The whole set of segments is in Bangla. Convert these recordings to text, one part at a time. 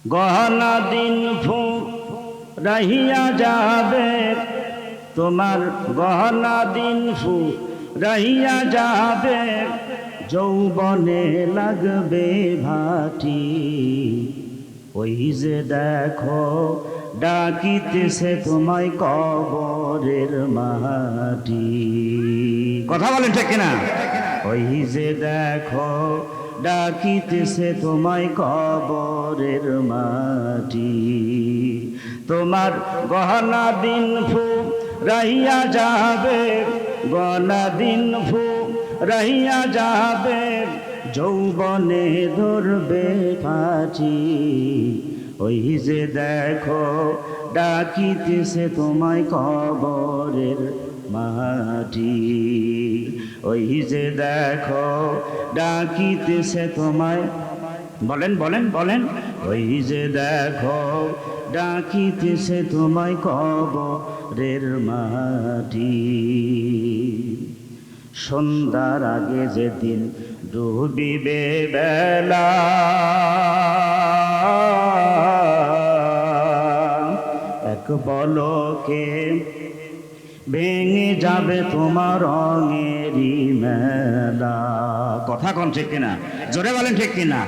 গহনা দিন ফু রহিয়া যাবে, তোমার গহনা দিন ফু রহিয়া যাবে, যৌবনে লাগবে ভাটি। ওই যে দেখো ডাকিতেছে তোমায় কবরের মাটি। কথা বলেন ঠিক কিনা? ওই যে দেখো ডাকিতেছে তোমায় কবরের মাটি। তোমার গহনা দিন ফু রহিয়া যাবে, গহনা দিন ফু রহিয়া যাবে, যৌবনে ধরবে ফাঁচি। ওই যে দেখো ডাকিতেছে তোমায় কবরের মাটি। ওই যে দেখো ডাকিতেছে তোমায়, বলেন বলেন বলেন, ওই যে দেখো ডাকিতেছে তোমায় কবরের মাটি। সন্ধ্যার আগে যেদিন ডুবিবে বেলা, এক পলকে ভেঙে যাবে তোমার রঙেরই মেলা। কথা কোন ঠিক কিনা? জোরে বলেন ঠিক কিনা?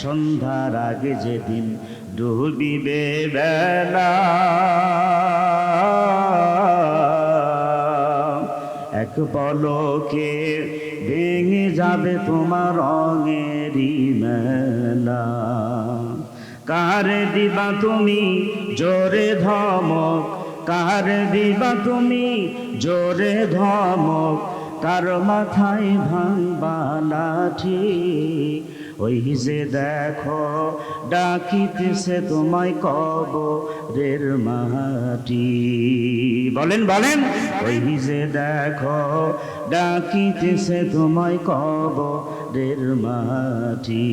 সন্ধ্যার আগে যেদিন ডুবিবে বেলা, এক পলকে ভেঙে যাবে তোমার রঙেরই মেলা। কার দিবা তুমি জোরে ধমক, কার দিবা তুমি জোরে ধমক, কার মাথায় ভাঙবা লাঠি। ওই যে দেখো ডাকিতেছে তোমায় কবরের মাটি। বলেন বলেন, ওই যে দেখো ডাকিতেছে তোমায় কবরের মাটি।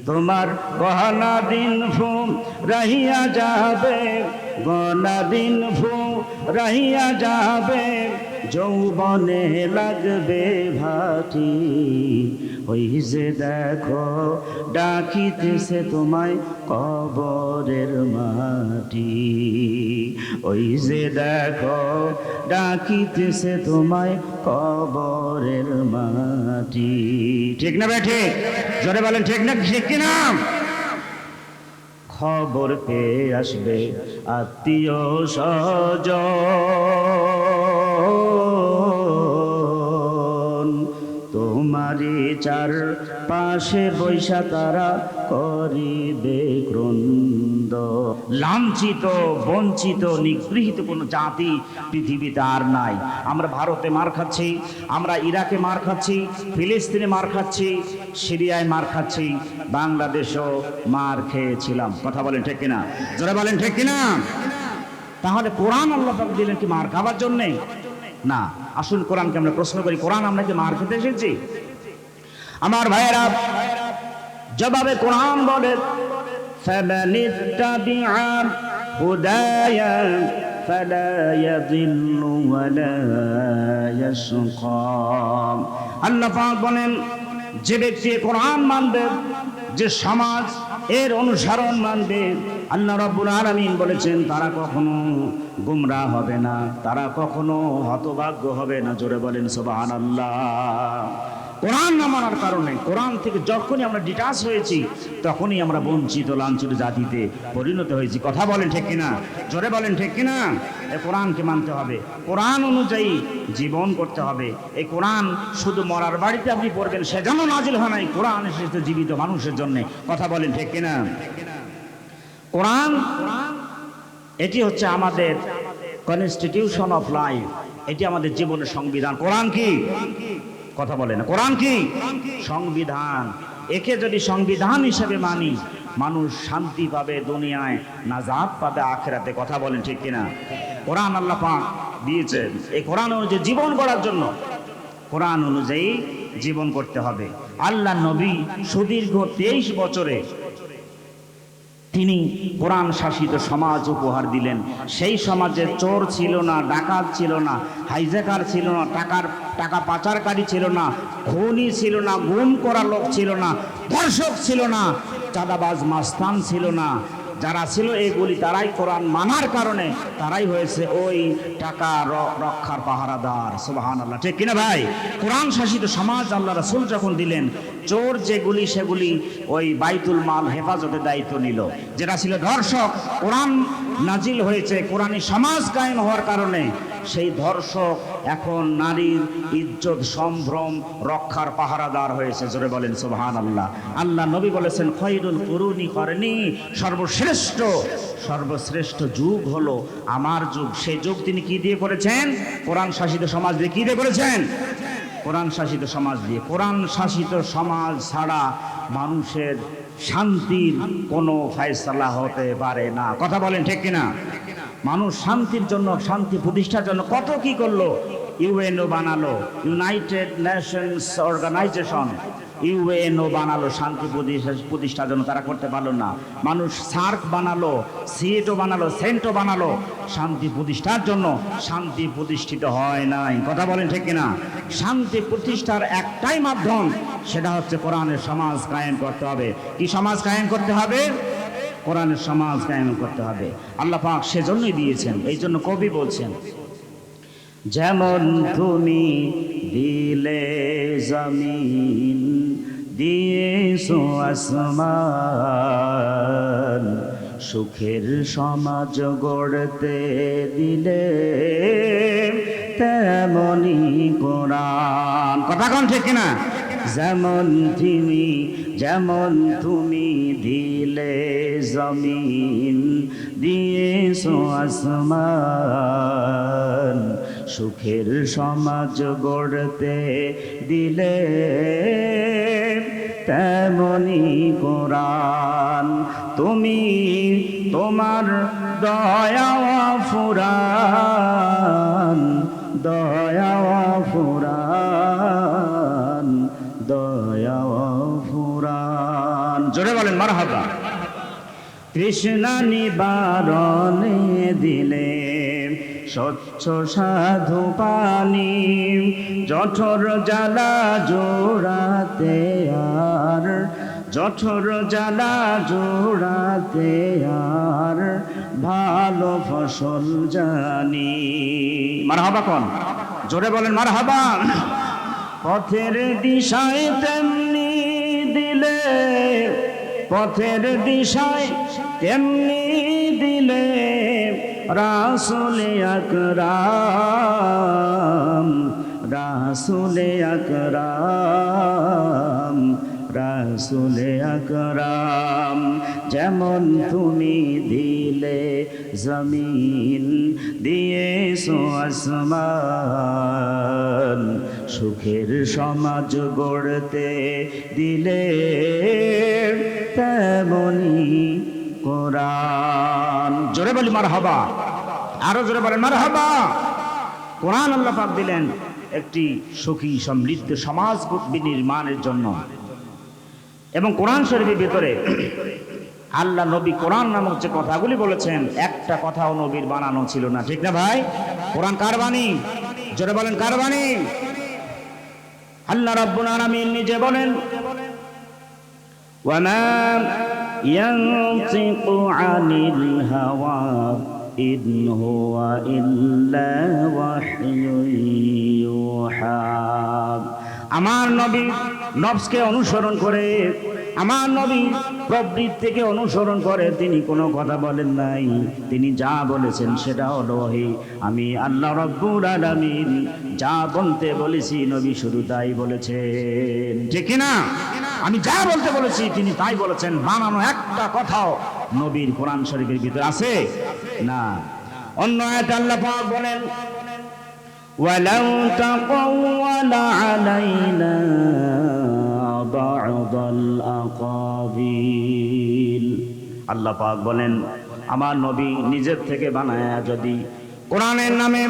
তোমার গহনা দিন ফু রহিয়া যাবে, গহনা দিন ফু রহিয়া যাবে, যৌবনে লাগবে ভাটি। ওই যে দেখো ডাকিতেছে তোমায় কবরের মাটি। ওই যে দেখো ডাকিতেছে তোমায় কবরের মাটি। ঠিক না ভাই? ঠিক, জোরে বলেন ঠিক না ঠিক কিনা? খবর পেয়ে আসবে আত্মীয় স্বজন, তোমারই চার পাশে বৈশা তারা করিবে ক্রন্দ। লাঞ্ছিত, বঞ্চিত, নিগৃহীত কোনো জাতি পৃথিবীতে আর নাই। আমরা ভারতে মার খাচ্ছি, আমরা ইরাকে মার খাচ্ছি, ফিলিস্তিনে মার খাচ্ছি, সিরিয়ায় মার খাচ্ছি, বাংলাদেশও মার খেয়েছিলাম। কথা বলেন ঠিক কিনা? জোরে বলেন ঠিক কিনা? তাহলে কোরআন আল্লাহ পাক দিলেন কি মার খাবার জন্যে? না। আসুন কোরআনকে আমরা প্রশ্ন করি, কোরআন আমরা কি মার খেতে এসেছি? আমার ভাইয়েরা, জবাবে কোরআন বলে فمن اتبع هداي فلا يضل ولا يشقى। আল্লাহ পাক বলেন, যে ব্যক্তি কোরআন মানবে, যে সমাজ এর অনুসরণ মানবে, আল্লাহ রাব্বুল আলামিন বলেছেন তারা কখনো গুমরাহ হবে না, তারা কখনো হতভাগ্য হবে না। জোরে বলেন সুবহানাল্লাহ। কোরআন না মানার কারণে, কোরআন থেকে যখনই আমরা ডিটাচ হয়েছি, তখনই আমরা বঞ্চিত লাঞ্ছিত জাতিতে পরিণত হয়েছি। কথা বলেন ঠিক কিনা? জোরে বলেন ঠিক কিনা? এই কোরআনকে মানতে হবে, কোরআন অনুযায়ী জীবন করতে হবে। এই কোরআন শুধু মরার বাড়িতে আপনি পড়বেন সেজন্য নাজিল হয় নাই, কোরআন এসেছে জীবিত মানুষের জন্য। কথা বলেন ঠিক কিনা? কোরআন এটি হচ্ছে আমাদের কনস্টিটিউশন অফ লাইফ, এটি আমাদের জীবনের সংবিধান। কোরআন কি? কথা বলে না। কোরআন কি? সংবিধান। একে যদি সংবিধান হিসেবে মানি, মানুষ শান্তি পাবে দুনিয়ায়, নাজাত পাবে আখিরাতে। কথা বলেন ঠিক কিনা? কোরআন আল্লাহ পাক দিয়েছেন এই কোরআন অনুযায়ী জীবন গড়ার জন্য। কোরআন অনুযায়ী জীবন করতে হবে। আল্লাহ নবী সুদীর্ঘ 23 বছরে তিনি কোরআন শাসিত সমাজ উপহার দিলেন। সেই সমাজে চোর ছিল না, ডাকাত ছিল না, হাইজ্যাকার ছিল না, টাকা পাচারকারী ছিল না, খুনি ছিল না, গুম করা লোক ছিল না, ধর্ষক ছিল না, চাঁদাবাজ মাস্তান ছিল না, যারা ছিল এগুলি তারাই কোরআন মানার কারণে তারাই হয়েছে ওই টাকা রক্ষার পাহারাদার। সুবহানাল্লাহ, ঠিক কিনা ভাই? কোরআন শাসিত সমাজ আল্লাহ রাসূল যখন দিলেন, চোর যেগুলি সেগুলি ওই বাইতুল মাল হেফাজতের দায়িত্ব নিল। যেটা ছিল ধর্ষক, কোরআন নাজিল হয়েছে কোরআনী সমাজ কায়েম হওয়ার কারণে সেই ধর্ষক এখন নারীর ইজ্জত সম্ভ্রম রক্ষার পাহারাদার হয়েছে। জোরে বলেন সুবহানাল্লাহ। আল্লাহ নবী বলেছেন খৈরুল কুরুনি করনি, সর্বশ্রেষ্ঠ যুগ হলো আমার যুগ। সেই যুগ তিনি কি দিয়ে করেছেন? কোরআন শাসিত সমাজ দিয়ে। কি দিয়ে করেছেন? কোরআন শাসিত সমাজ দিয়ে। কোরআন শাসিত সমাজ ছাড়া মানুষের শান্তির কোনো ফয়সালা হতে পারে না। কথা বলেন ঠিক কিনা? মানুষ শান্তির জন্য, শান্তি প্রতিষ্ঠার জন্য কত কি করলো। ইউএনও বানালো, ইউনাইটেড নেশনস অর্গানাইজেশন, ইউএনও বানালো শান্তি প্রতিষ্ঠার জন্য, তারা করতে পারলো না। মানুষ সার্ক বানালো, সিএটও বানালো, সেন্টও বানালো শান্তি প্রতিষ্ঠার জন্য, শান্তি প্রতিষ্ঠিত হয় নাই। কথা বলেন ঠিক কিনা? শান্তি প্রতিষ্ঠার একটাই মাধ্যম, সেটা হচ্ছে কোরআনের সমাজ কায়েম করতে হবে। কি সমাজ কায়েম করতে হবে? কোরআনের সমাজ কায়েম করতে হবে। আল্লাহ পাক সেজন্যই দিয়েছেন। এই জন্য কবি বলছেন, যেমন তুমি দিলে জমিন, দিয়েছো আসমান, সুখের সমাজ গড়তে দিলে তেমনি কোরআন। কথা কোন ঠিক কিনা? যেমন তুমি দিলে জমিন, দিয়েছো আসমান, সুখের সমাজ গড়তে দিলে তেমনি কোরআন। তুমি তোমার দয়া ফুরান, দয়া ফুরান, দয়া ফুরান। জোরে বলেন মারহাবা। তৃষ্ণা নিবারণে দিলে স্বচ্ছ সাধু পানি, জঠর জ্বালা জোড়াতে আর, জঠর জ্বালা জোড়াতে আর ভালো ফসল জানি। মারহাবা কোন? জোরে বলেন মারহাবা। পথের দিশায় তেমনি দিলে, পথের দিশায় তেমনি দিলে রাসূলে আকরাম, রাসূলে আকরাম, রাসূলে আকরাম। যেমন তুমি দিলে জমিন, দিয়েছো আসমান, সুখের সমাজ গড়তে দিলে তেমনি কোরআন। জোরে বলি মারহাবা, আরো জোরে বলেন মারহাবা। কোরআন আল্লাহ পাক দিলেন একটি সুখী সমৃদ্ধ সমাজ বিনির্মাণের জন্য। এবং কোরআন শরীফের ভিতরে আল্লাহ নবী কোরআন নামক যে কথাগুলি বলেছেন, একটা কথাও নবীর বানানো ছিল না। ঠিক না ভাই? কোরআন কার বাণী? জোরে বলেন কার বাণী? আল্লাহ রাব্বুল আলামিন নিজে বলেন, ওয়ামা ইয়ানতিকু আনিল হাওয়া ইন হুয়া ইল্লা ওয়াহয়ুন ইউহা। আমার নবী নফসকে অনুসরণ করে, আমার নবী প্রবৃত্তিকে অনুসরণ করে তিনি কোনো কথা বলেন নাই। তিনি যা বলেছেন সেটা হলো ওহী। আমি আল্লাহ রাব্বুল আলামিন যা বলতে বলেছি নবী শুধু তাই বলেছেন। ঠিক না? আমি যা বলতে বলেছি তিনি তাই বলেছেন। বানানো একটা কথাও নবীর কোরআন শরীফের ভিতরে আছে না। অন্য আয়াতে আল্লাহ পাক বলেন, ওয়ালাউ তাকাওয়ালা আলাইনা বা'দাল আকাবিল। আল্লাহ পাক বলেন, আমার নবী নিজের থেকে বানায়া যদি কোরআনের নামে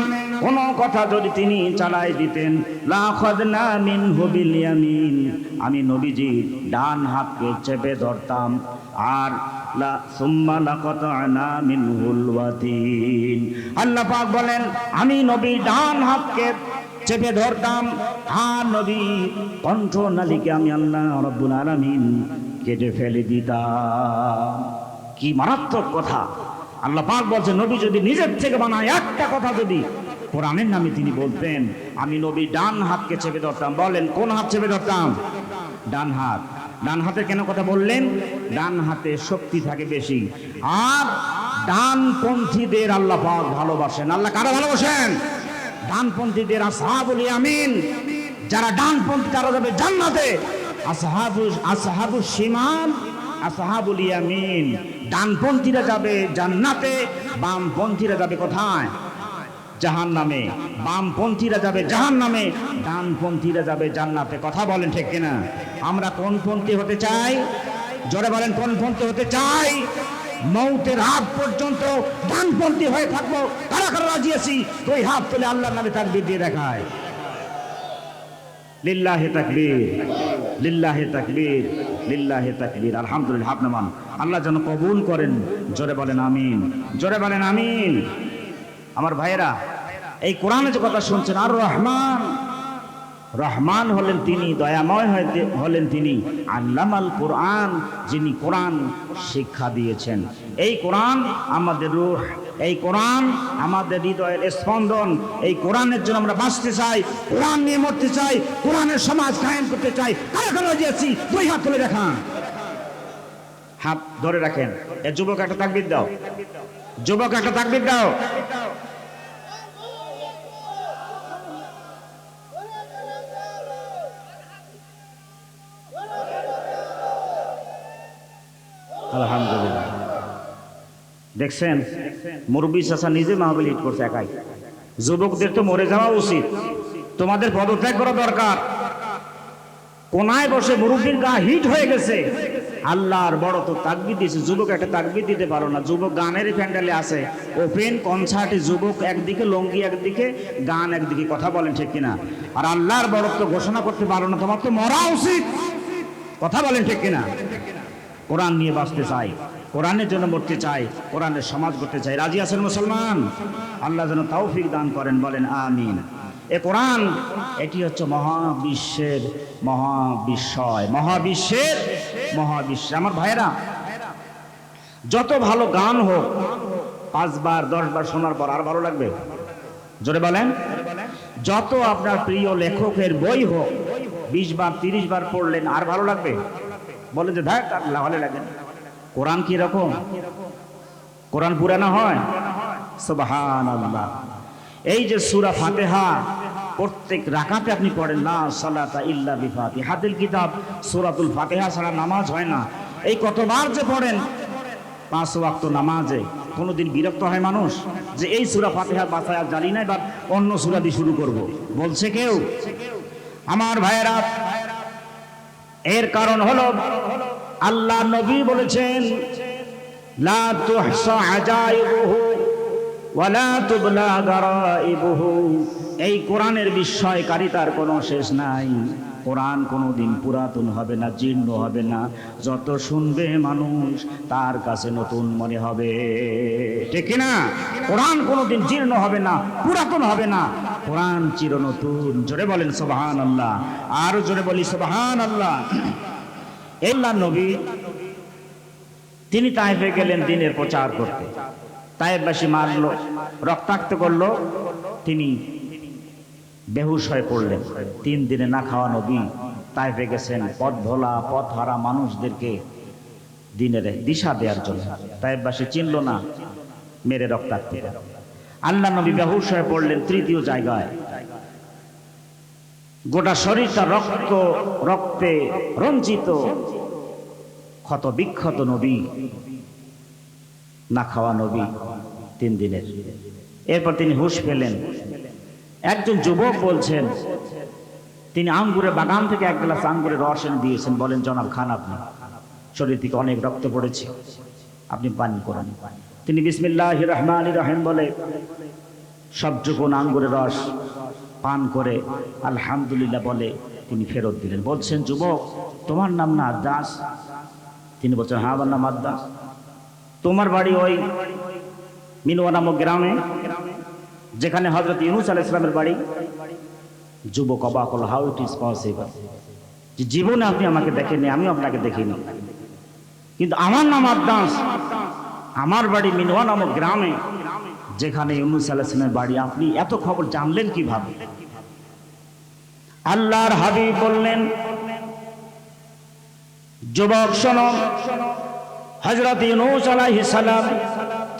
কোনো কথা যদি তিনি চালাই দিতেন, লাখাদনা মিনহু বিল ইয়ামিন, আমি নবীজি ডান হাতকে চেপে ধরতাম, আর সুম্মা লাকাতানা মিনহুল ওয়াতিন। আল্লাহ পাক বলেন, আমি নবী ডান হাতকে চেপে ধরতাম, আর নবী কণ্ঠনালীকে আমি আল্লাহ রাব্বুল আলামিন কেটে ফেলে দিতাম। কি মারাত্মক কথা! আল্লাহ পাক বলছেন, নবী যদি নিজের থেকে বানায় একটা কথা যদি কোরআনের নামে তিনি বলতেন, আমি নবী ডান হাতকে চেপে ধরতাম। বলেন, কোন হাত চেপে ধরতাম? ডান হাত। ডান হাতে কেন কথা বললেন? ডান হাতে শক্তি থাকে বেশি। আর ডানপন্থীদের আল্লাহ পাক ভালোবাসেন। আল্লাহ কারা ভালোবাসেন? ডানপন্থীদের। আসহাবুল ইয়ামিন, যারা ডানপন্থী তারা যাবে জান্নাতে। আসহাবুশ শিমাল, আসহাবুল ইয়ামিন, ডানপন্থীরা যাবে জান্নাতে, বামপন্থীরা যাবে কোথায়? জাহান্নামে। বামপন্থীরা যাবে জাহান্নামে, ডানপন্থীরা যাবে জান্নাতে। কথা বলেন ঠিক কিনা? আমরা কোন পন্থী হতে চাই? জোরে বলেন, কোন পন্থী হতে চাই? মৌতের হাত পর্যন্ত ডানপন্থী হয়ে থাকবো। কারা কারা রাজি আছি? দুই হাত তুলে আল্লাহর নামে তাকবীর দিয়ে দেখায়। লিল্লাহি তাকবীর, লিল্লাহি তাকবীর, লিল্লাহি তাকবীর। আলহামদুলিল্লাহ। হাত নামান। আল্লাহ যেন কবুল করেন। জোরে বলেন আমিন, জোরে বলেন আমিন। আমার ভাইয়েরা, এই কোরআনে যে কথা শুনছেন, আর রহমান, রহমান হলেন তিনি, দয়াময় হলেন তিনি। আল্লামাল কোরআন, যিনি কোরআন শিক্ষা দিয়েছেন। এই কোরআন আমাদের রূহ, এই কোরআন আমাদের হৃদয়ের স্পন্দন। এই কোরআনের জন্য আমরা বাঁচতে চাই, কোরআন নিয়ে মরতে চাই, কোরআনের সমাজ কায়েম করতে চাই। কারা কারা দিয়েছি? দুই হাত তুলে দেখান। হাত ধরে রাখেন। এ যুবক একটা তাকবীর দাও, যুবক একটা তাকবীর দাও। আলহামদুলিল্লাহ। দেখছেন, মুরব্বী চাচা নিজে মাহফিল হিট করছে একাই। যুবকদের তো মরে যাওয়া উচিত, তোমাদের পদত্যাগ করা দরকার। কোনায় বসে মুরব্বীর গা হিট হয়ে গেছে, আল্লাহর বড় তো তাকবীর দিয়েছে, যুবক একটা তাকবীর দিতে পারো না। যুবক গানের প্যান্ডেলে আছে, ওপেন কনসার্টে যুবক একদিকে লঙ্গি একদিকে, গান একদিকে। কথা বলেন ঠিক কিনা? আর আল্লাহর বড়ত্ব ঘোষণা করতে পারো না, তোমার তো মরা উচিত। কথা বলেন ঠিক কিনা? কোরআন নিয়ে বাঁচতে চাই, কোরআনের জন্য মরতে চাই, কোরআনের সমাজ করতে চাই। রাজি আছেন মুসলমান? আল্লাহ যেন তৌফিক দান করেন। বলেন আমিন। এ কোরআন, এটি হচ্ছে মহাবিশ্বের মহাবিস্ময়, মহাবিশ্বের মহাবিশ্ব। আমার ভাইয়েরা, যত ভালো গান হোক, 5 বার 10 বার শোনার পর আর ভালো লাগবে? জোরে বলেন। যত আপনার প্রিয় লেখকের বই হোক, 20 বার 30 বার পড়লেন আর ভালো লাগবে? বলে যে দেখ ভালো লাগে। কোরআন কি রকম? কোরআন পুরানো হয়? সুবহানাল্লাহ। এই যে সূরা ফাতিহা প্রত্যেক রাকাতে আপনি পড়েন, লা সালাতা ইল্লা বিফাতিহাতিল কিতাব, সূরাতুল ফাতিহা ছাড়া নামাজ হয় না। এই কতবার যে পড়েন 5 ওয়াক্ত নামাজে, কোনোদিন বিরক্ত হয় মানুষ যে এই সূরা ফাতিহা বাছায় জানি না, এবার অন্য সূরা দিয়ে শুরু করব, বলছে কেউ? আমার ভাইয়েরা, এর কারণ হলো আল্লাহ নবী বলেছেন, লা তুহসা আজাইবুহু ওয়ালা তুবলা গারাইবুহু। এই কোরআনের বিস্ময়কারিতার কোনো শেষ নাই। কোরআন কোনোদিন পুরাতন হবে না, জীর্ণ হবে না। যত শুনবে মানুষ তার কাছে নতুন মনে হবে, ঠিক কিনা? কোরআন কোনোদিন জীর্ণ হবে না, পুরাতন হবে না। কোরআন চির নতুন। জোরে বলেন সুবহানাল্লাহ। আর জোরে বলি সুবহানাল্লাহ। আল্লাহ নবী তিনি তায়েফে গেলেন দ্বীনের প্রচার করতে। তায়েফবাসী মারলো, রক্তাক্ত করলো, তিনি বেহুশ হয়ে পড়লেন। 3 দিনে না খাওয়া নবী তায়েফে গেছেন পথ ভোলা পথ হারা মানুষদেরকে দ্বীনের দিশা দেওয়ার জন্য। তায়েফবাসী চিনল না, মেরে রক্তাক্ত। আল্লাহ নবী বেহুশ হয়ে পড়লেন 3য় জায়গায়। গোটা শরীরটা রক্তে রঞ্জিত, ক্ষত বিক্ষত নবী, না খাওয়া নবী 3 দিনের। এরপর তিনি হুঁশ পেলেন। একজন যুবক বলছেন, তিনি আঙ্গুরের বাগান থেকে 1 গ্লাস আঙ্গুরের রস এনে দিয়েছেন। বলেন, জনাব খান, আপনি শরীর থেকে অনেক রক্ত পড়েছে, আপনি পান করেন। তিনি বিসমিল্লাহির রহমানির রহিম বলে সবটুকু আঙ্গুরের রস পান করে আলহামদুলিল্লাহ বলে তিনি ফেরত দিলেন। বলছেন, যুবক, তোমার নাম না আদ্দাস? তিনি বলছেন, হ্যাঁ, আমার নাম আদ্দাস। তোমার বাড়ি ওই মিনওয়া নামক গ্রামে, যেখানে হযরত ইউনূস আলাইহিস সালামের বাড়ি? যুবক অবাক হল, হাউ ইট ইজ পসিবল, যে জীবনে আপনি আমাকে দেখেননি, আমিও আপনাকে দেখিনি। কিন্তু আমার নাম আব্বাস, আমার বাড়ি মিনওয়া নামক গ্রামে, যেখানে ইউনূস আলাইহিস সালামের বাড়ি। আপনি এত খবর জানলেন কিভাবে? আল্লাহর হাবিব বললেন, যুবক শোনো, হযরত ইউনূস আলাইহিস সালাম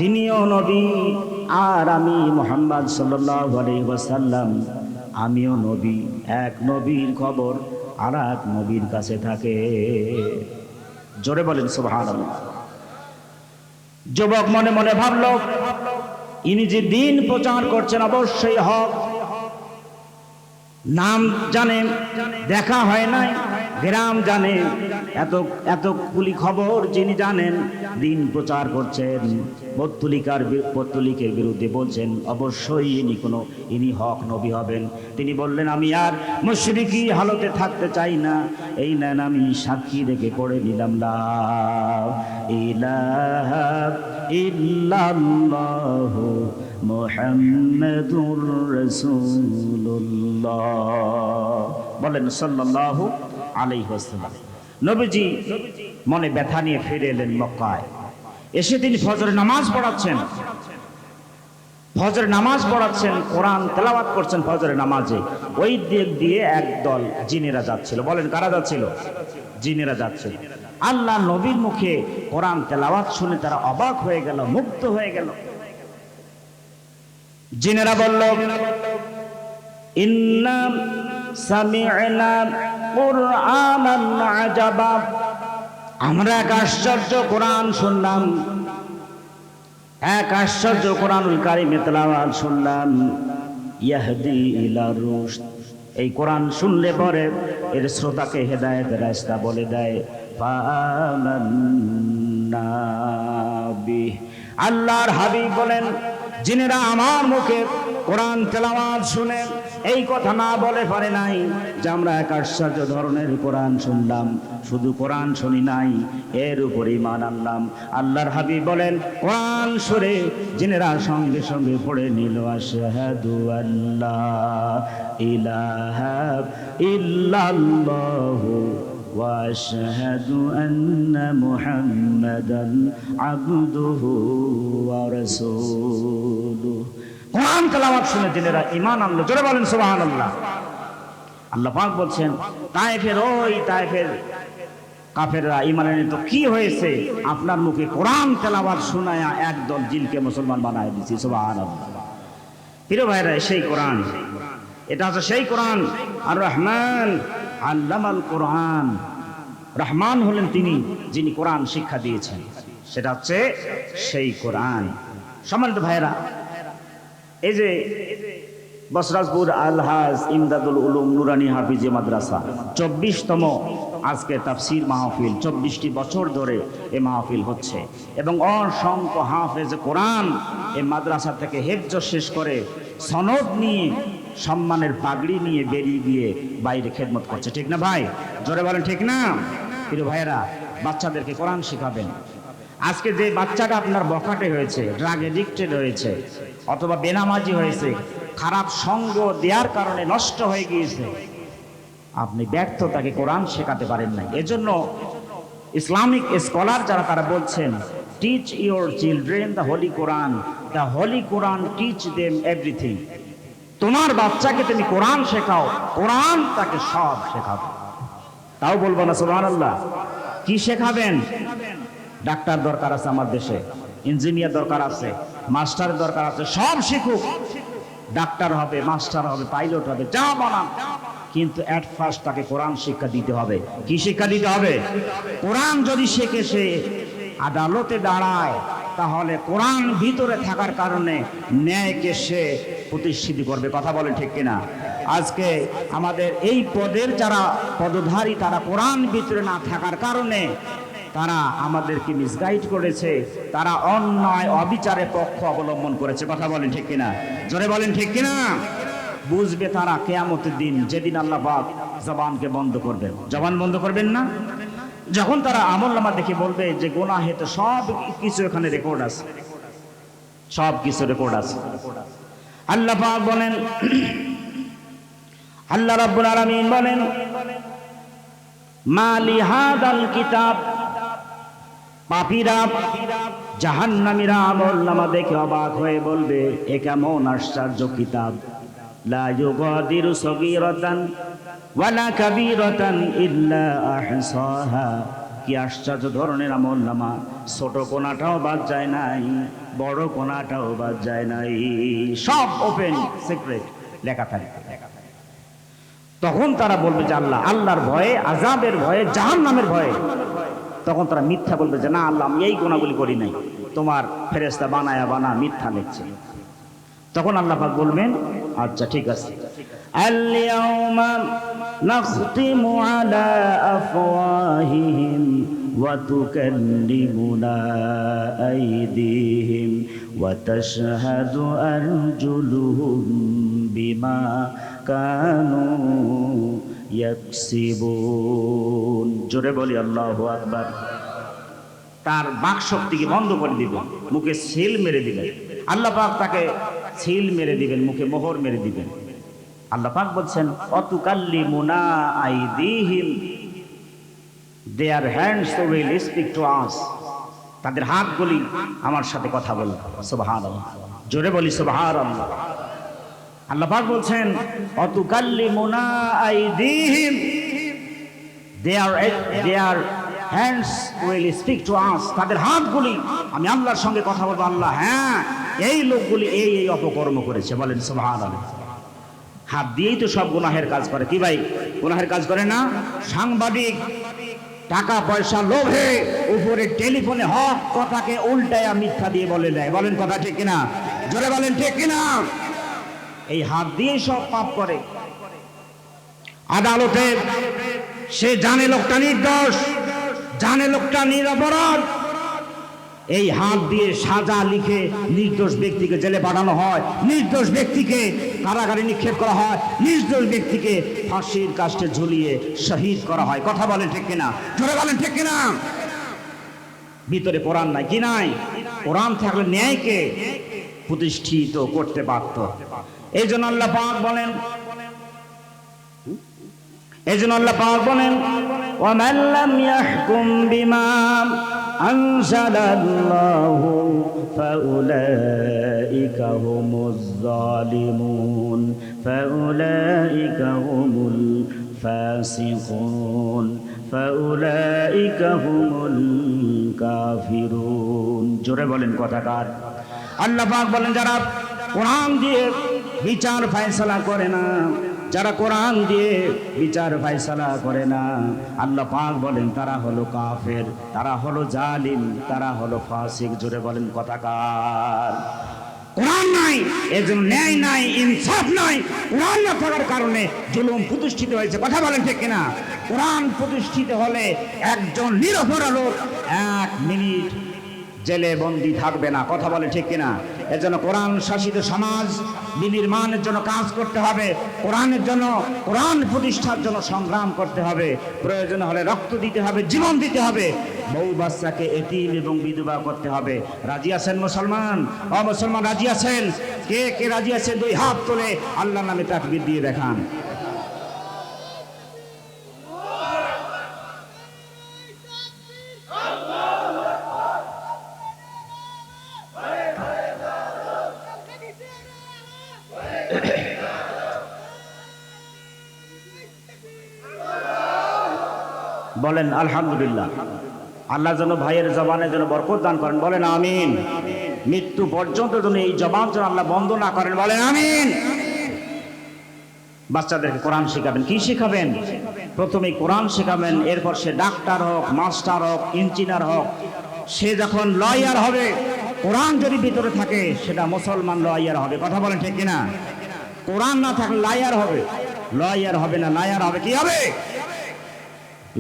তিনিও নবী, আর আমি মুহাম্মদ সাল্লাল্লাহু আলাইহি ওয়াসাল্লাম আমিও নবী। এক নবীর খবর আর এক নবীর কাছে থাকে। জোরে বলেন সুবহানাল্লাহ। যুবক মনে মনে ভাবল, ইনি যে দিন প্রচার করছেন অবশ্যই হক। নাম জানেন, দেখা হয় নাই, গ্রাম জানে, এত কুলি খবর যিনি জানেন, দিন প্রচার করছেন, পত্তলিকের বিরুদ্ধে বলছেন, অবশ্যই ইনি হক নবী হবেন। তিনি বললেন, আমি আর মুশরিকি হালতে থাকতে চাই না, এই নেন আমি সাক্ষী রেখে পড়ে নিলাম, লা ইলাহা ইল্লাল্লাহু মুহাম্মাদুর রাসূলুল্লাহ। বলেন সাল্লাল্লাহু আলাইহি ওয়াসাল্লাম। নবীজি মনে ব্যথা নিয়ে ফিরে এলেন মক্কায়। এসে তিনি ফজরের নামাজ পড়াচ্ছেন, কোরআন তেলাওয়াত করছেন ফজরের নামাজে। ওই দিক দিয়ে একদল জিনেরা যাচ্ছিল। বলেন কারা যাচ্ছিল? জিনেরা যাচ্ছিল। আল্লাহ নবীর মুখে কোরআন তেলাওয়াত শুনে তারা অবাক হয়ে গেল, মুগ্ধ হয়ে গেল। জিনেরা বলল, ইন্না সামি'না কুরআনান আজাবা, আমরা এক আশ্চর্য কোরআন শুনলাম, এক আশ্চর্য কোরআনুল কারীম তেলাওয়াত শুনলাম, ইয়াহদি ইলা রুশদ। এই কোরআন শুনলে পরে এর শ্রোতাকে হেদায়েতের রাস্তা বলে দেয়। ফাআমান্না বিহি। আল্লাহর হাবিব বলেন, জিনেরা আমার মুখে কোরআন তেলাওয়াত শুনে এই কথা না বলে পারে নাই যে আমরা এক আশ্চর্য ধরনের কোরআন শুনলাম। শুধু কোরআন শুনি নাই, এর উপর ঈমান আনলাম। আল্লাহর হাবিব বলেন, কোরআন শুনে জিনেরা সঙ্গে সঙ্গে পড়ে নিল, আশহাদু আল্লা ইলাহা ইল্লাল্লাহু ওয়া আশহাদু আন্না মুহাম্মাদান আবদুহু ওয়া রাসূলুহু। কোরআন তেলাওয়াত শুনে জিনেরা ঈমান আনলো। জোরে বলেন সুবহানাল্লাহ। আল্লাহ পাক বলছেন, তায়েফের কাফেররা ঈমান আনে তো কি হয়েছে? আপনার মুখে কোরআন তেলাওয়াত শোনায়া একদল জিনকে মুসলমান বানায় দিয়েছে। সুবহানাল্লাহ। প্রিয় ভাইরা, সেই কোরআন, এটা হচ্ছে সেই কোরআন। আর রহমান আল্লামাল কোরআন, রহমান হলেন তিনি যিনি কোরআন শিক্ষা দিয়েছেন। সেটা হচ্ছে সেই কোরআন। সম্মানিত ভাইরা, এই যে বসরাজপুর আলহাজ ইমদাদুল উলুম নুরানি হাফিজি মাদ্রাসা 24তম আজকে তাফসীর মাহফিল, 24টি বছর ধরে এই মাহফিল হচ্ছে এবং অসংখ্য হাফেজ কোরআন এই মাদ্রাসা থেকে হেফজ শেষ করে সনদ নিয়ে, সম্মানের পাগড়ি নিয়ে বেরিয়ে গিয়ে বাইরে খেদমত করছে। ঠিক না ভাই? জোরে বলেন ঠিক না? প্রিয় ভাইয়েরা, বাচ্চাদেরকে কোরআন শেখাবেন। আজকে যে বাচ্চাটা আপনার বখাটে হয়েছে, ড্রাগ এডিক্টেড হয়েছে, অথবা বেনামাজি হয়েছে, খারাপ সঙ্গ দেওয়ার কারণে নষ্ট হয়ে গিয়েছে, আপনি ব্যর্থ, তাকে কোরআন শেখাতে পারেন নাই। এজন্য ইসলামিক স্কলার যারা, তারা বলছেন, teach your children the Holi Quran, the Holi Quran teach them everything. তোমার বাচ্চাকে তুমি কোরআন শেখাও, কোরআন তাকে সব শেখাবে। তাও বলবো না সুবহানাল্লাহ। কি শেখাবেন? ডাক্তার দরকার আছে আমার দেশে, ইঞ্জিনিয়ার দরকার আছে, মাস্টার দরকার আছে, সব শিখুক। ডাক্তার হবে, মাস্টার হবে, পাইলট হবে, যা বানান, কিন্তু এট ফার্স্ট তাকে কোরআন শিক্ষা দিতে হবে। কি শিক্ষা দিতে হবে? কোরআন যদি শেখে সে আদালতে দাঁড়ায়, তাহলে কোরআন ভিতরে থাকার কারণে ন্যায়কে সে প্রতিষ্ঠিত করবে। কথা বলেন ঠিক কিনা? আজকে আমাদের এই পদের যারা পদধারী, তারা কোরআন ভিতরে না থাকার কারণে তারা আমাদেরকে মিসগাইড করেছে, তারা অন্যায় অবিচারে পক্ষ অবলম্বন করেছে। কথা বলেন ঠিক কিনা? জোরে বলেন ঠিক কিনা? বুঝবে তারা কিয়ামতের দিন, যেদিন আল্লাহ পাক জবানকে বন্ধ করবেন। জবান বন্ধ করবেন না, যখন তারা আমলনামা দেখে বলবে যে গুনাহে তো সব কিছু এখানে রেকর্ড আছে, সব কিছু রেকর্ড আছে। আল্লাহ পাক বলেন, আল্লাহ রাব্বুল আলামিন বলেন, মা লিহাদাল কিতাব পাপীরা জাহান্নামীরা আমলনামা দেখে অবাক হয়ে বলবে, এ কেমন আশ্চর্য কিতাব, লা ইউগাদিরু সগীরাতান ওয়ালা কাবীরাতান ইল্লা আহসাহা। কি আশ্চর্য ধরনের আমলনামা, ছোট কোনাটাও বাদ যায় নাই, বড় কোনাটাও বাদ যায় নাই, সব ওপেন সিক্রেট লেখা থাকে। তখন তারা বলবে যে আল্লাহ, আল্লাহর ভয়ে, আযাবের ভয়ে, জাহান্নামের ভয়ে। তখন তারা মিথ্যা বলবে যে না আল্লাহ, আমি এই গুনাহগুলি করি নাই, তোমার ফেরেশতা বানা মিথ্যা লিখছে। তখন আল্লাহ পাক বলবেন আচ্ছা ঠিক আছে, আল-ইয়াওমা নাখতিমু আলা আফওয়াহিহিম ওয়া তুকাল্লিমুনা আইদিহিম ওয়া তাশহাদু আরজুলুহুম বিমা কানু ইয়াকসিবুন। জোরে বলি আল্লাহু আকবার। তার বাক শক্তিকে বন্ধ করে দিবেন, মুখে সিল মেরে দিবেন। আল্লাহ পাক তাকে সিল মেরে দিবেন, মুখে মোহর মেরে দিবেন। আল্লাহ পাক বলছেন অতুকাল্লিমুনা আইদিহিম, their hands will speak to us. তাদের হাতগুলি আমার সাথে কথা বলবে। সুবহানাল্লাহ, জোরে বলি সুবহানাল্লাহ। আল্লাহ পাক বলছেন অতুকাল্লিমুনা আইদিহিম, their hands will speak to us. তাদের হাতগুলি আমি আল্লাহর সঙ্গে কথা বলবো। আল্লাহ, হ্যাঁ এই লোকগুলি এই অপকর্ম করেছে, বলেন সুবহানাল্লাহ। হাত দিয়েই তো সব গুনাহের কাজ করে। কি ভাই, গুনাহের কাজ করে না? সাংবাদিক টাকা পয়সা লোভে উপরে টেলিফোনে হক কথাকে উল্টায়া মিথ্যা দিয়ে বলে দেয়, বলেন কথা ঠিক কিনা? জোরে বলেন ঠিক কিনা? এই হাত দিয়ে সব পাপ করে। আদালতে সে জানে লোকটা নির্দোষ, জানে লোকটা নিরপরাধ, এই হাত দিয়ে সাজা লিখে নির্দোষ ব্যক্তিকে জেলে পাঠানো হয়, নির্দোষ ব্যক্তিকে কারাগারে নিক্ষেপ করা হয়, নির্দোষ ব্যক্তিকে ফাঁসির কাস্টে ঝুলিয়ে শহীদ করা হয়। কথা বলেন ঠিক কিনা? জোরে বলেন ঠিক কিনা? ভিতরে কোরআন নাই, কি নাই? কোরআন থাকলে ন্যায়কে প্রতিষ্ঠিত করতে পারত। এই জন্য আল্লাহ পাক বলেন, ওয়ামান লাম ইয়াহকুম বিমা আনজালাল্লাহু ফাউলাইকা হুমুজ যালিমুন ফাউলাইকা হুমুল ফাসিকুন ফাউলাইকা হুমুল কাফিরুন। জোরে বলেন কথাকার। আল্লাহ পাক বলেন যারা কোরআন দিয়ে বিচার ফয়সালা করে না, যারা কোরআন দিয়ে বিচার ফয়সালা করে না, আল্লাহ পাক বলেন তারা হলো কাফের, তারা হলো জালিম, তারা হলো ফাসিক। জোরে বলেন কথাকার। কোরআন নাই এজন্য ন্যায় নাই, ইনসাফ নাই। কোরআন না থাকার কারণে জুলুম প্রতিষ্ঠিত হয়েছে। কথা বলেন ঠিক কিনা? কোরআন প্রতিষ্ঠিত হলে একজন নিরপরাধ লোক 1 মিনিট জেলে বন্দী থাকবে না। কথা বলে ঠিক কিনা? এজন্য কোরআন শাসিত সমাজ বিনির্মাণের জন্য কাজ করতে হবে, কোরআনের জন্য, কোরআন প্রতিষ্ঠার জন্য সংগ্রাম করতে হবে, প্রয়োজন হলে রক্ত দিতে হবে, জীবন দিতে হবে, বউ বাচ্চাকে এতিম এবং বিধবা করতে হবে। রাজি আছেন মুসলমান? মুসলমান রাজি আছেন? কে কে রাজি আছেন? 2 হাত তুলে আল্লাহর নামে তাকবীর দিয়ে দেখান। বলেন আলহামদুলিল্লাহ। আল্লাহ যেন ভাইয়ের জবানে যেন বরকত দান করেন, বলেন আমিন। মৃত্যু পর্যন্ত যেন এই জবান যেন আল্লাহ বন্ধ না করেন, বলেন আমিন। বাচ্চাদেরকে কোরআন শেখাবেন। কি শেখাবেন? প্রথমে কোরআন শেখাবেন, এরপর সে ডাক্তার হোক, মাস্টার হোক, ইঞ্জিনিয়ার হোক, সে যখন লয়ার হবে, কোরআন যদি ভিতরে থাকে সেটা মুসলমান লয়ার হবে। কথা বলেন ঠিক কিনা? কোরআন না থাকলে লায়ার হবে, লয়ার হবে না, লায়ার হবে। কি হবে?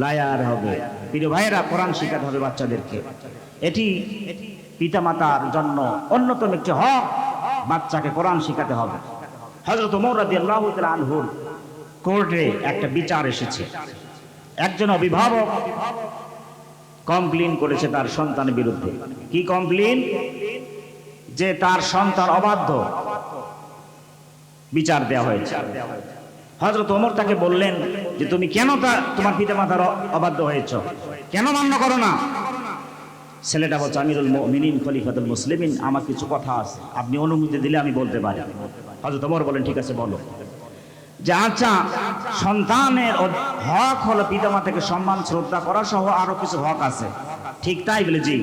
লায়ার হবে। প্রিয় ভাইয়েরা, কোরআন শেখাতে হবে বাচ্চাদেরকে। এটি পিতামাতার জন্য অন্যতম একটি হক, বাচ্চাকে কোরআন শেখাতে হবে। হযরত ওমর রাদিয়াল্লাহু তাআলা আনহুর কোর্টে একটা বিচার এসেছে। একজন অভিভাবক কমপ্লেইন করেছে তার সন্তানের বিরুদ্ধে। কি কমপ্লেইন? যে তার সন্তান অবাধ্য, বিচার দেওয়া হয়েছে। হযরত ওমর তাকে বললেন যে তুমি কেন তোমার পিতামাতার অবাধ্য হয়েছ, কেন মান্য করো না? ছেলেটা হচ্ছে আমিরুল মুমিনিন খলিফাতুল মুসলিমিন, আমার কিছু কথা আছে, আপনি অনুমতি দিলে আমি বলতে পারি। হযরত ওমর বলেন, ঠিক আছে বলো। যে আচ্ছা, সন্তানের হক হলো পিতামাতাকে সম্মান শ্রদ্ধা করা সহ আরো কিছু হক আছে, ঠিক তাই? বলে জি।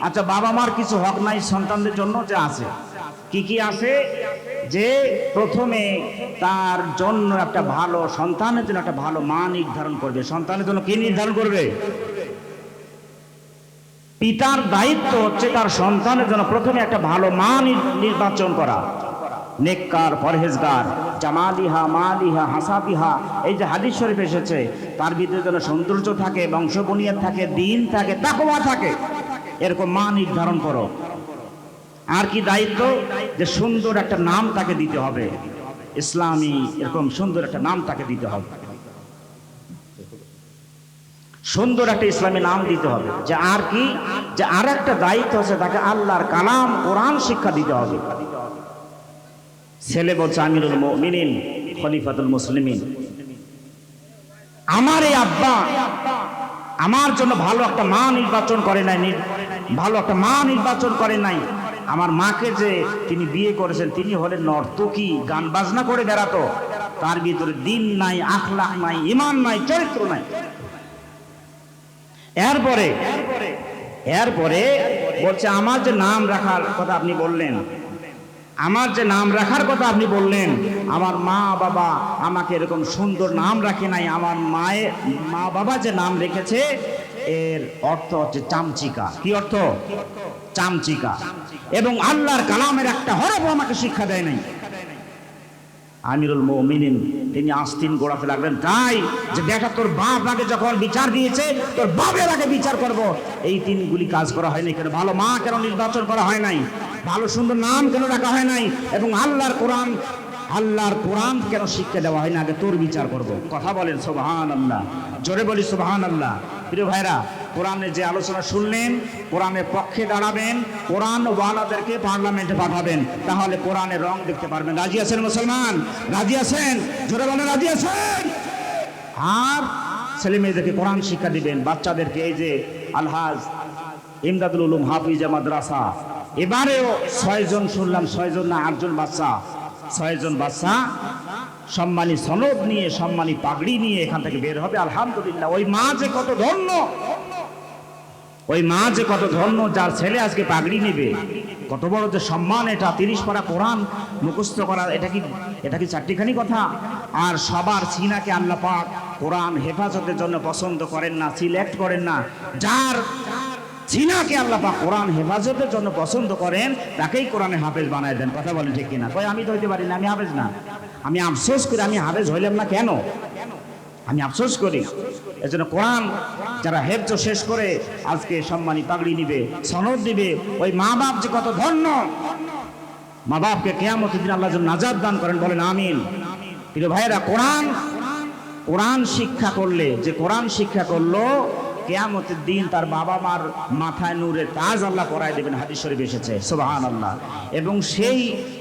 আচ্ছা, বাবা মার কিছু হক নাই সন্তানদের জন্য? যে আছে। কি কি আছে? যে প্রথমে তার জন্য একটা ভালো, সন্তানের জন্য একটা ভালো মা নির্ধারণ করবে। সন্তানের জন্য কি নির্ধারণ করবে? পিতার দায়িত্ব হচ্ছে তার সন্তানের জন্য প্রথমে একটা ভালো মা নির্বাচন করা, নেককার, পরহেজগার, জামালিহা মালিহা হাসাবিহা, এই যে হাদিস শরীফ এসেছে, তার ভিতরে যেন সৌন্দর্য থাকে, বংশ বুনিয়াদ থাকে, দিন থাকে, তাকওয়া থাকে, এরকম মা নির্ধারণ করো। আর কি দায়িত্ব? যে সুন্দর একটা নাম তাকে দিতে হবে, ইসলামী এরকম সুন্দর একটা নাম তাকে দিতে হবে, সুন্দর একটা ইসলামী নাম দিতে হবে। যে আর কি? যে আর একটা দায়িত্ব হচ্ছে তাকে আল্লাহর কালাম কোরআন শিক্ষা দিতে হবে। ছেলে বলছে আমিরুল মুমিনিন খলিফাতুল মুসলিমিন, আমার এই আব্বা আমার জন্য ভালো একটা মা নির্বাচন করে নাই, ভালো একটা মা নির্বাচন করে নাই। আমার মাকে যে তিনি বিয়ে করেছেন তিনি হলেন নর্তকী, গান বাজনা করে বেড়াতো, তার ভিতরে দিন নাই, আখলাক নাই, ঈমান নাই, চরিত্র নাই। এরপরে বলছে আমার যে নাম রাখার কথা আপনি বললেন, আমার যে নাম রাখার কথা আপনি বললেন, আমার মা বাবা আমাকে এরকম সুন্দর নাম রাখে নাই। আমার মা বাবা যে নাম রেখেছে এর অর্থ হচ্ছে চামচিকা। কি অর্থ? চামচিকা। এবং আল্লাহর কালামের একটা হরফ আমাকে শিক্ষা দেয় নাই। আমিরুল মুমিনিন তিনি আস্তিন গোড়াতে লাগলেন, তাই যে বেটা তোর বাপ আগে যখন বিচার দিয়েছে তোর বাপের আগে বিচার করব। এই তিনগুলি কাজ করা হয়নি কেন? ভালো মা কেন নির্বাচন করা হয় নাই? ভালো সুন্দর নাম কেন রাখা হয় নাই? এবং আল্লাহর কোরআন কেন শিক্ষা দেওয়া হয় না? আগে তোর বিচার করব। কথা বলেন সুবহানাল্লাহ, জোরে বলি সুবহানাল্লাহ। প্রিয় ভাইরা, কোরআনে যে আলোচনা শুনলেন, কোরআনের পক্ষে দাঁড়াবেন, কোরআন ওয়ালাদেরকে পার্লামেন্টে পাঠাবেন, তাহলে কোরআনের রং দেখতে পারবেন। রাজি আছেন মুসলমান? রাজি আছেন? জোরে বলেন রাজি আছেন? আর ছেলে মেয়েদেরকে কোরআন শিক্ষা দিবেন, বাচ্চাদেরকে। এই যে আলহাজ ইমদাদুল উলুম হাফিজা মাদ্রাসা, এবারেও 6 জন শুনলাম, 6 জন না 8 জন বাচ্চা, 6 জন বাচ্চা সম্মানী সনদ নিয়ে, সম্মানী পাগড়ি নিয়ে এখান থেকে বের হবে। আলহামদুলিল্লাহ। ওই মা যে কত ধন্য, ওই মা যে কত ধন্য যার ছেলে আজকে পাগড়ি নেবে। কত বড় যে সম্মান এটা। 30 পারা কোরআন মুখস্থ করা, এটা কি চারটিখানি কথা? আর সবার সিনাকে আল্লাহ পাক কোরআন হেফাজতের জন্য পছন্দ করেন না, সিলেক্ট করেন না। যার সিনাকে আল্লাহ পাক কোরআন হেফাজতের জন্য পছন্দ করেন তাকেই কোরআনে হাফেজ বানায় দেন। কথা বলেন ঠিক কিনা? কই আমি তো হইতে পারি না, আমি হাফেজ না। আমি আফসোস করি আমি হাফেজ হইলাম না। কেন আমি আফসোস করি? এজন্য কোরআন যারা হেফজ শেষ করে আজকে সম্মানী পাগড়ি নিবে, সনদ দিবে, ওই মা বাপ যে কত ধন্য। মা বাপকে কিয়ামতের দিন আল্লাহ যেন নাজাত দান করেন, বলেন আমিন। প্রিয় ভাইয়েরা, কোরআন শিক্ষা করলে, যে কোরআন শিক্ষা করলো, কিয়ামতের দিন তার বাবা মার মাথায় নূরের তাজ আল্লাহ পরায় দেবেন। হাদিস শরীফ এসেছে সুবহানাল্লাহ। এবং সেই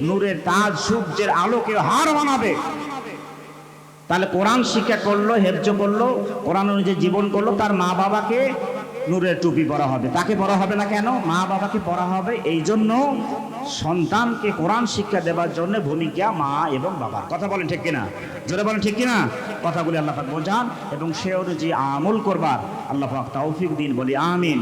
নূরের তাজ সূর্যের আলোকে হার বানাবে। তাহলে কোরআন শিক্ষা করলো, হেফজ করলো, কোরআন অনুযায়ী জীবন করলো, তার মা বাবাকে নূরের টুপি পরা হবে। তাকে পরা হবে না কেন? মা বাবাকে পরা হবে। এই জন্য সন্তানকে কোরআন শিক্ষা দেওয়ার জন্য ভূমিকা মা এবং বাবার। কথা বলেন ঠিক কিনা? জোরে বলেন ঠিক কিনা? কথাগুলি আল্লাহ পাক বোঝান এবং সে অনুযায়ী আমল করবার আল্লাহ পাক তৌফিক দিন, বলি আমিন।